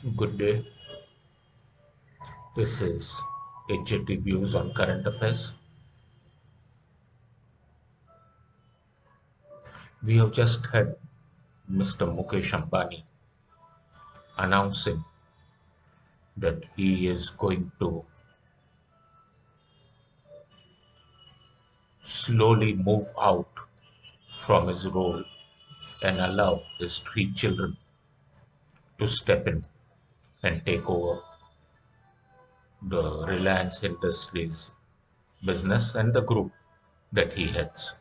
Good day. This is HJT Views on current affairs. We have just had Mr. Mukesh Ambani announcing that he is going to slowly move out from his role and allow his three children to step in and take over the Reliance Industries business and the group that he heads.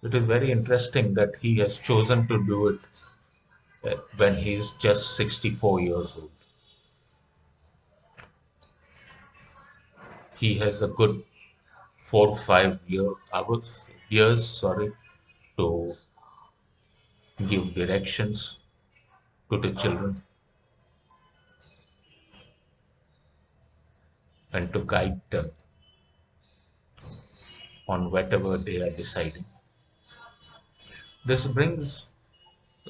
It is very interesting that he has chosen to do it when he is just 64 years old. He has a good 4 5 years to give directions to the children and to guide them on whatever they are deciding. This brings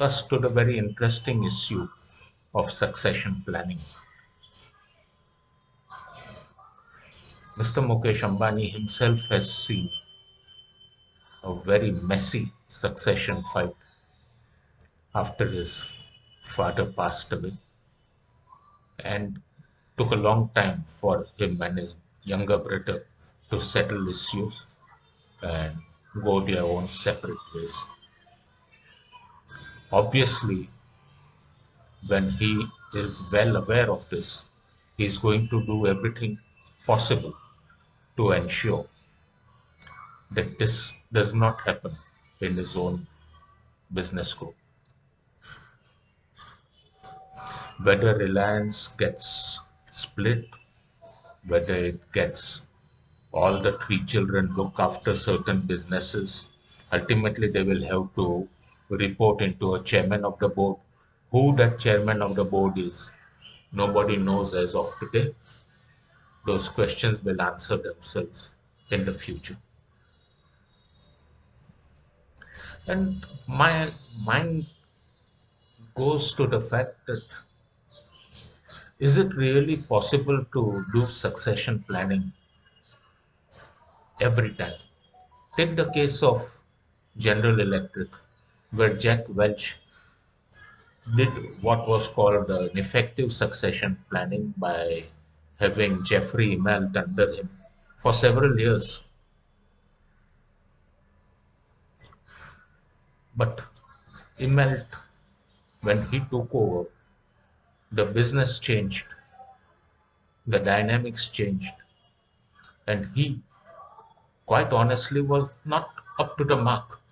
us to the very interesting issue of succession planning. Mr. Mukesh Ambani himself has seen a very messy succession fight after his father passed away, and took a long time for him and his younger brother to settle issues and go their own separate ways. Obviously, when he is well aware of this, he is going to do everything possible to ensure that this does not happen in his own business group. Whether Reliance gets split, whether it gets all the three children look after certain businesses, ultimately they will have to report into a chairman of the board. Who that chairman of the board is, nobody knows as of today. Those questions will answer themselves in the future. And my mind goes to the fact that is it really possible to do succession planning every time? Take the case of General Electric, where Jack Welch did what was called an effective succession planning by having Jeffrey Immelt under him for several years. But Immelt, when he took over, the business changed, the dynamics changed, and he quite honestly was not up to the mark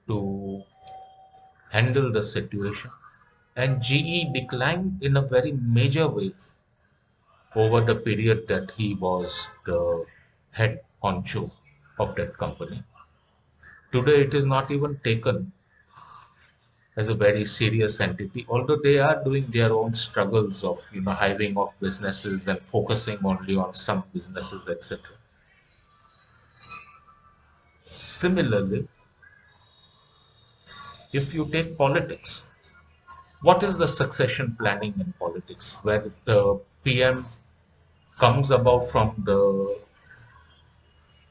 to handle the situation. And GE declined in a very major way over the period that he was the head honcho of that company. Today, it is not even taken as a very serious entity, although they are doing their own struggles of hiving off businesses and focusing only on some businesses, etc. Similarly, if you take politics, what is the succession planning in politics, where the PM comes about from the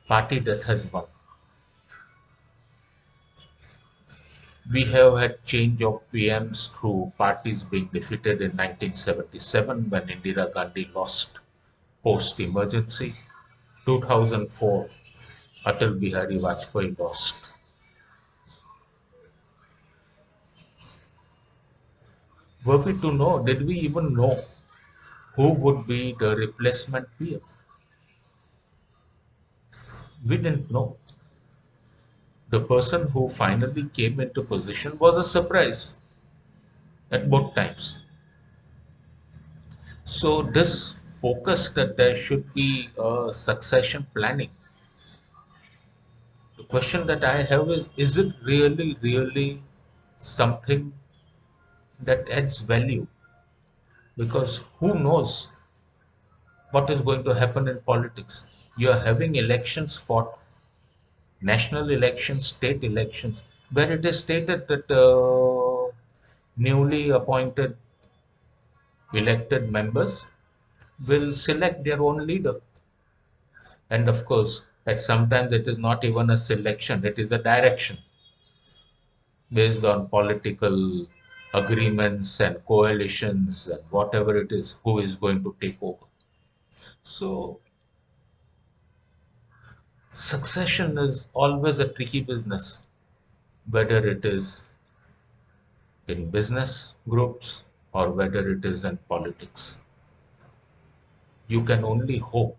party that has won? We have had change of PMs through parties being defeated in 1977 when Indira Gandhi lost post-emergency. 2004, Atal Bihari Vajpayee lost. Were we to know, did we even know who would be the replacement PM? We didn't know. The person who finally came into position was a surprise at both times. So this focus that there should be a succession planning. The question that I have is it really, really something that adds value? Because who knows what is going to happen in politics? You are having elections for national elections, state elections, where it is stated that newly appointed elected members will select their own leader. And of course, at sometimes it is not even a selection, it is a direction based on political agreements and coalitions and whatever it is, who is going to take over. So, succession is always a tricky business, whether it is in business groups or whether it is in politics. You can only hope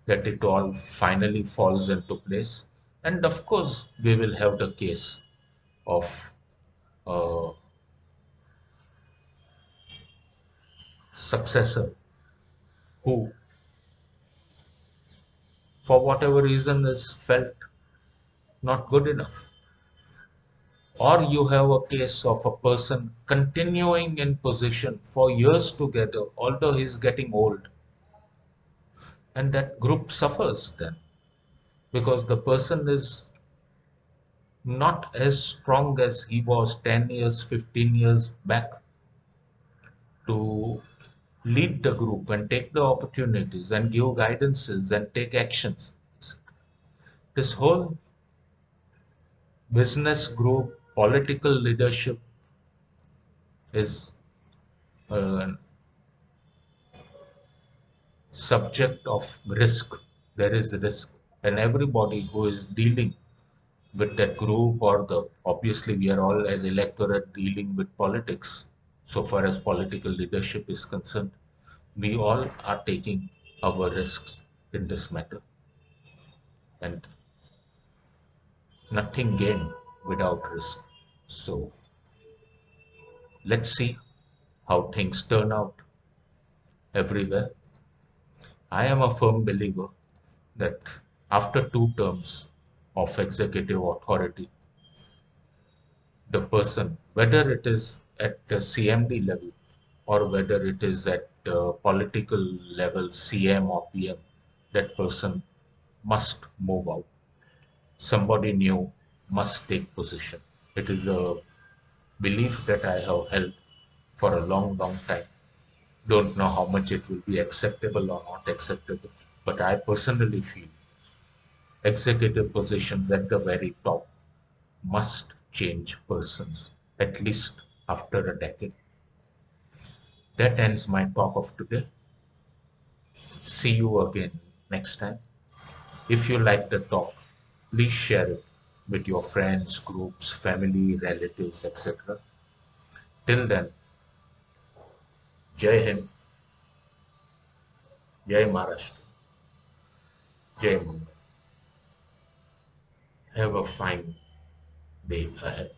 that it all finally falls into place. And of course, we will have the case of a successor who, for whatever reason, is felt not good enough. Or you have a case of a person continuing in position for years together, although he's getting old, and that group suffers then because the person is not as strong as he was 10 years, 15 years back to lead the group and take the opportunities and give guidances and take actions. This whole business group, political leadership is a subject of risk. There is risk, and everybody who is dealing with that group or the obviously we are all as electorate dealing with politics. So far as political leadership is concerned, we all are taking our risks in this matter, and nothing gained without risk. So let's see how things turn out everywhere. I am a firm believer that after 2 terms of executive authority, the person, whether it is at the CMD level or whether it is at political level, CM or PM, that person must move out. Somebody new must take position. It is a belief that I have held for a long, long time. Don't know how much it will be acceptable or not acceptable, but I personally feel executive positions at the very top must change persons at least after a decade. That ends my talk of today. See you again next time. If you like the talk, please share it with your friends, groups, family, relatives, etc. Till then, Jai Hind, Jai Maharashtra, Jai Mumbai. Have a fine day ahead.